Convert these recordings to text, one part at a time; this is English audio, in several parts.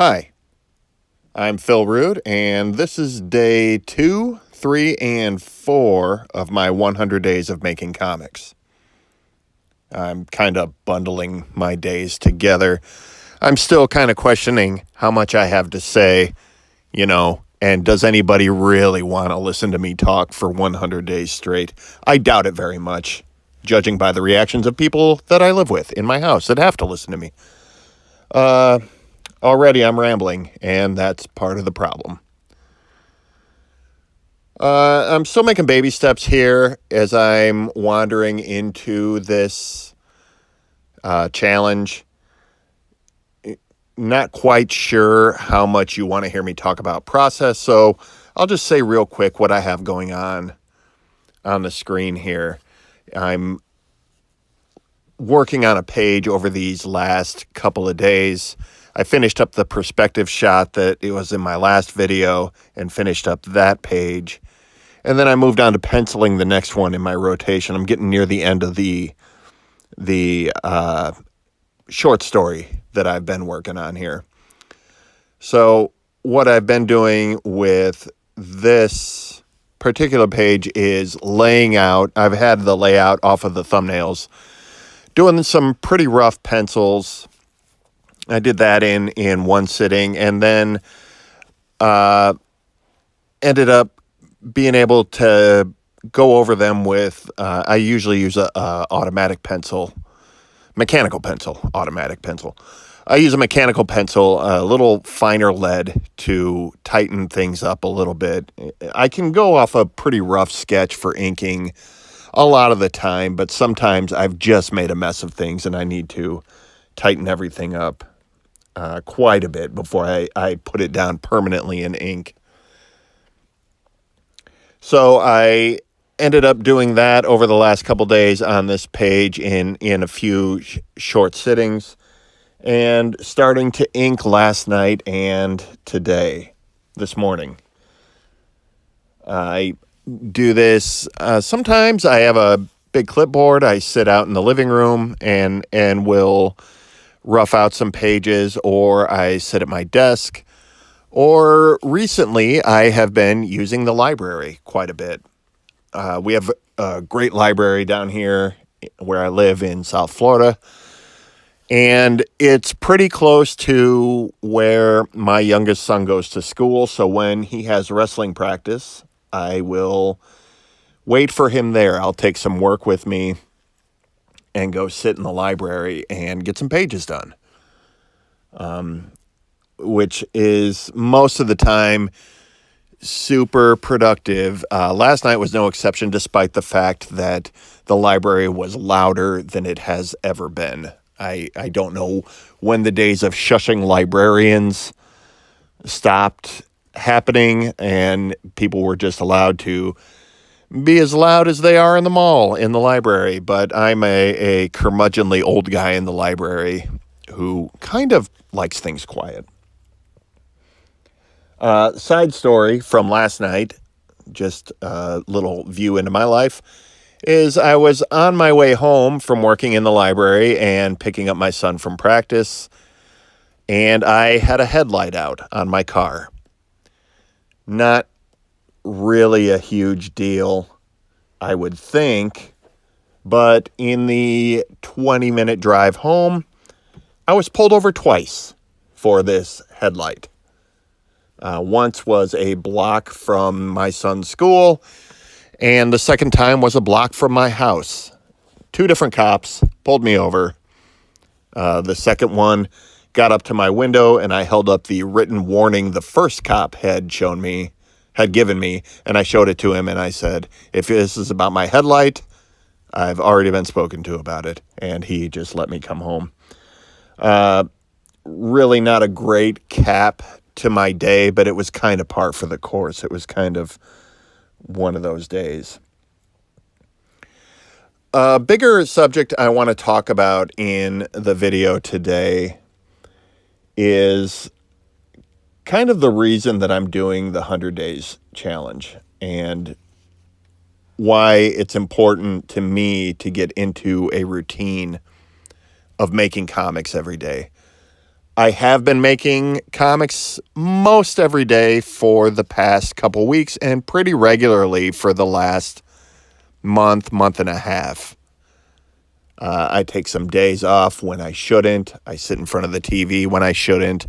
Hi, I'm Phil Rude, and this is day 2, 3, and 4 of my 100 days of making comics. I'm kind of bundling my days together. I'm still kind of questioning how much I have to say, and does anybody really want to listen to me talk for 100 days straight? I doubt it very much, judging by the reactions of people that I live with in my house that have to listen to me. Already I'm rambling, and that's part of the problem. I'm still making baby steps here as I'm wandering into this challenge. Not quite sure how much you want to hear me talk about process, so I'll just say real quick what I have going on the screen here. I'm working on a page over these last couple of days. I finished up the perspective shot that it was in my last video and finished up that page. And then I moved on to penciling the next one in my rotation. I'm getting near the end of the short story that I've been working on here. So what I've been doing with this particular page is laying out. I've had the layout off of the thumbnails, doing some pretty rough pencils. I did that in one sitting, and then ended up being able to go over them with, I usually use a automatic pencil, mechanical pencil, automatic pencil. I use a mechanical pencil, a little finer lead to tighten things up a little bit. I can go off a pretty rough sketch for inking a lot of the time, but sometimes I've just made a mess of things and I need to tighten everything up quite a bit before I put it down permanently in ink. So I ended up doing that over the last couple days on this page in a few short sittings, and starting to ink last night and today, this morning. I do this sometimes. I have a big clipboard. I sit out in the living room and will rough out some pages, or I sit at my desk. Or recently, I have been using the library quite a bit. We have a great library down here where I live in South Florida, and it's pretty close to where my youngest son goes to school. So when he has wrestling practice, I will wait for him there. I'll take some work with me and go sit in the library and get some pages done. Which is most of the time super productive. Last night was no exception, despite the fact that the library was louder than it has ever been. I don't know when the days of shushing librarians stopped happening and people were just allowed to be as loud as they are in the mall in the library. But I'm a curmudgeonly old guy in the library who kind of likes things quiet. Side story from last night, just a little view into my life, is I was on my way home from working in the library and picking up my son from practice, and I had a headlight out on my car. Not really a huge deal, I would think, but in the 20-minute drive home, I was pulled over twice for this headlight. Once was a block from my son's school, and the second time was a block from my house. 2 different cops pulled me over. The second one got up to my window, and I held up the written warning the first cop had given me, and I showed it to him, and I said, if this is about my headlight, I've already been spoken to about it, and he just let me come home. Really not a great cap to my day, but it was kind of par for the course. It was kind of one of those days. A bigger subject I want to talk about in the video today is kind of the reason that I'm doing the 100 Days Challenge and why it's important to me to get into a routine of making comics every day. I have been making comics most every day for the past couple weeks and pretty regularly for the last month and a half. I take some days off when I shouldn't. I sit in front of the TV when I shouldn't.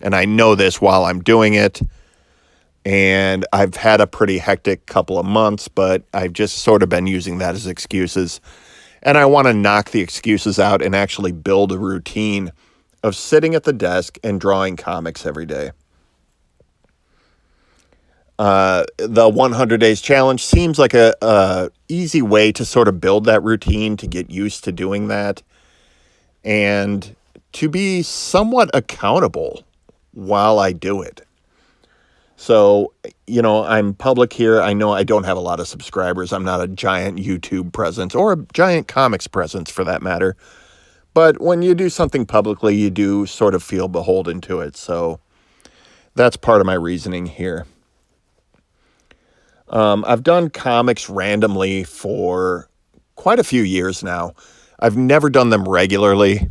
And I know this while I'm doing it. And I've had a pretty hectic couple of months, but I've just sort of been using that as excuses. And I want to knock the excuses out and actually build a routine of sitting at the desk and drawing comics every day. The 100 Days Challenge seems like a easy way to sort of build that routine, to get used to doing that, and to be somewhat accountable while I do it. So, I'm public here. I know I don't have a lot of subscribers. I'm not a giant YouTube presence or a giant comics presence for that matter. But when you do something publicly, you do sort of feel beholden to it. So that's part of my reasoning here. I've done comics randomly for quite a few years now. I've never done them regularly,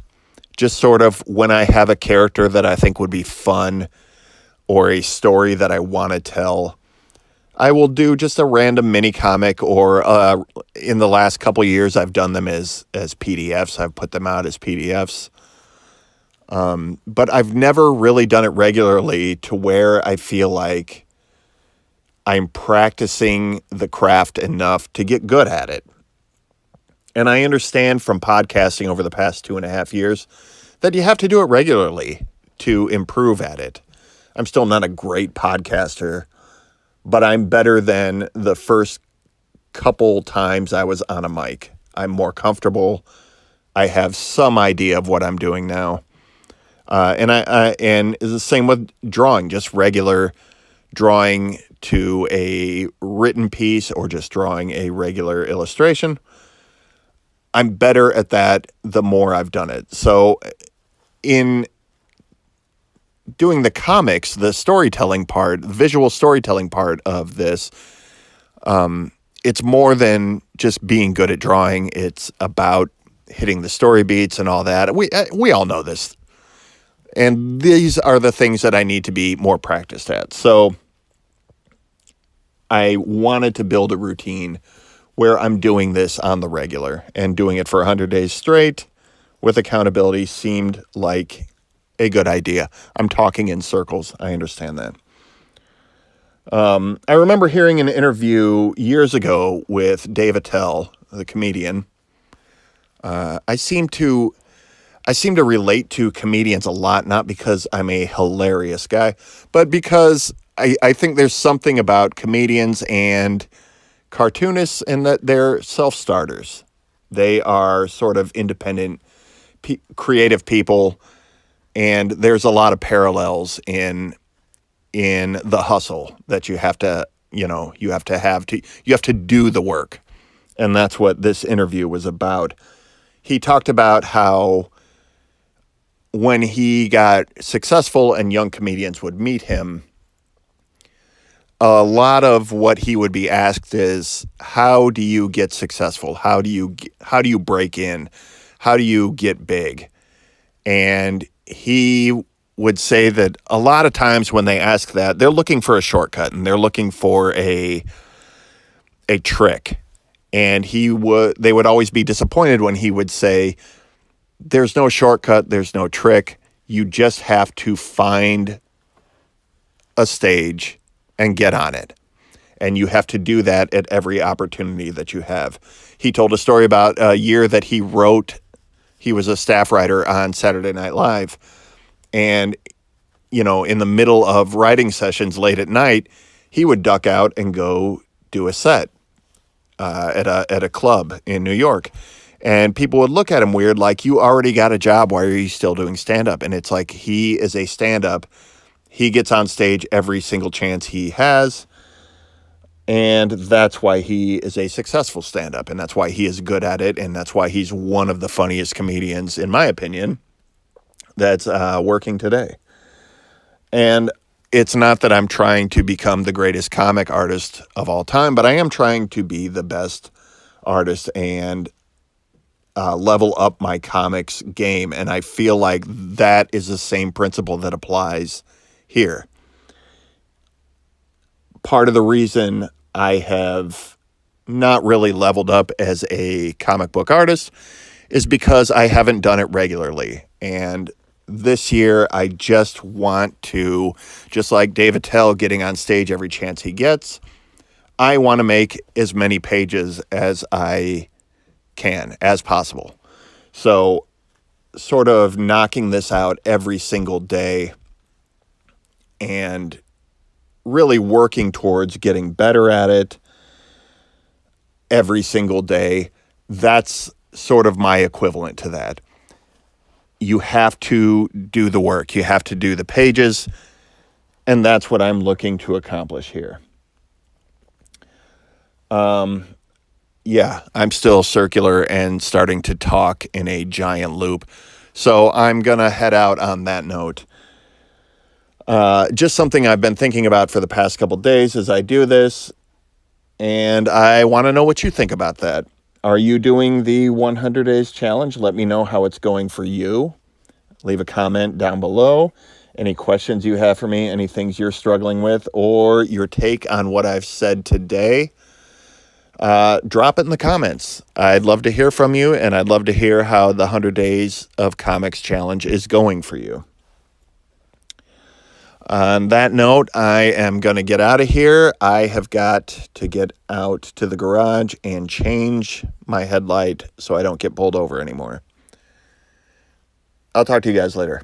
just sort of when I have a character that I think would be fun or a story that I want to tell. I will do just a random mini comic, or in the last couple of years, I've done them as PDFs. I've put them out as PDFs. But I've never really done it regularly to where I feel like I'm practicing the craft enough to get good at it. And I understand from podcasting over the past 2.5 years that you have to do it regularly to improve at it. I'm still not a great podcaster, but I'm better than the first couple times I was on a mic. I'm more comfortable. I have some idea of what I'm doing now. And it's the same with drawing, just regular drawing to a written piece or just drawing a regular illustration. I'm better at that the more I've done it. So in doing the comics, the storytelling part, the visual storytelling part of this, it's more than just being good at drawing. It's about hitting the story beats and all that. We all know this. And these are the things that I need to be more practiced at. So I wanted to build a routine where I'm doing this on the regular, and doing it for 100 days straight with accountability seemed like a good idea. I'm talking in circles. I understand that. I remember hearing an interview years ago with Dave Attell, the comedian. I seem to relate to comedians a lot, not because I'm a hilarious guy, but because I think there's something about comedians and cartoonists in that they're self-starters. They are sort of independent, creative people, and there's a lot of parallels in the hustle that you have to do the work. And that's what this interview was about. He talked about how when he got successful and young comedians would meet him, a lot of what he would be asked is, how do you get successful? How do you break in? How do you get big? And he would say that a lot of times when they ask that, they're looking for a shortcut and they're looking for a trick. And they would always be disappointed when he would say, there's no shortcut, there's no trick. You just have to find a stage and get on it. And you have to do that at every opportunity that you have. He told a story about a year that he was a staff writer on Saturday Night Live. And, in the middle of writing sessions late at night, he would duck out and go do a set at a club in New York. And people would look at him weird, like, you already got a job. Why are you still doing stand-up? And it's like, he is a stand-up. He gets on stage every single chance he has. And that's why he is a successful stand-up. And that's why he is good at it. And that's why he's one of the funniest comedians, in my opinion, that's working today. And it's not that I'm trying to become the greatest comic artist of all time, but I am trying to be the best artist and level up my comics game. And I feel like that is the same principle that applies here. Part of the reason I have not really leveled up as a comic book artist is because I haven't done it regularly. And this year, I just want to, just like Dave Attell getting on stage every chance he gets, I want to make as many pages as I can, as possible. So sort of knocking this out every single day and really working towards getting better at it every single day, that's sort of my equivalent to that. You have to do the work. You have to do the pages, and that's what I'm looking to accomplish here. Yeah, I'm still circular and starting to talk in a giant loop. So I'm going to head out on that note. Just something I've been thinking about for the past couple days as I do this, and I want to know what you think about that. Are you doing the 100 Days Challenge? Let me know how it's going for you. Leave a comment down below. Any questions you have for me, any things you're struggling with, or your take on what I've said today, drop it in the comments. I'd love to hear from you, and I'd love to hear how the 100 Days of Comics Challenge is going for you. On that note, I am going to get out of here. I have got to get out to the garage and change my headlight so I don't get pulled over anymore. I'll talk to you guys later.